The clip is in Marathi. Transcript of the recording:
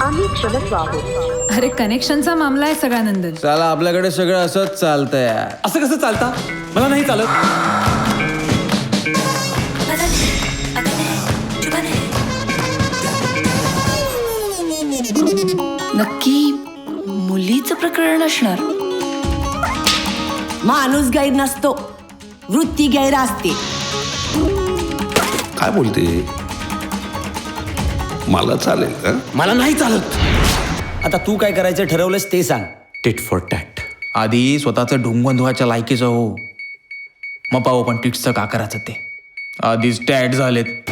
आम्ही क्षमस्व आहोत. अरे कनेक्शनचा मामला आहे सगळा नंदन. चला आपल्याकडे सगळं असंच चालतंय यार. असं कसं चालता? मला नाही चालत. नक्की मुलीचं प्रकरण असणार. माणूस गैर नसतो, वृत्ती गैर असते. काय बोलते? मला चालेल का? मला नाही चालत. आता तू काय करायचं ठरवलंस ते सांग. Tit for tat. आधी स्वतःचं ढुंगण धुवायच्या लायकीचं हो, मग पाहू पण टिटचं का करायचं ते. आधीच टॅट झालेत.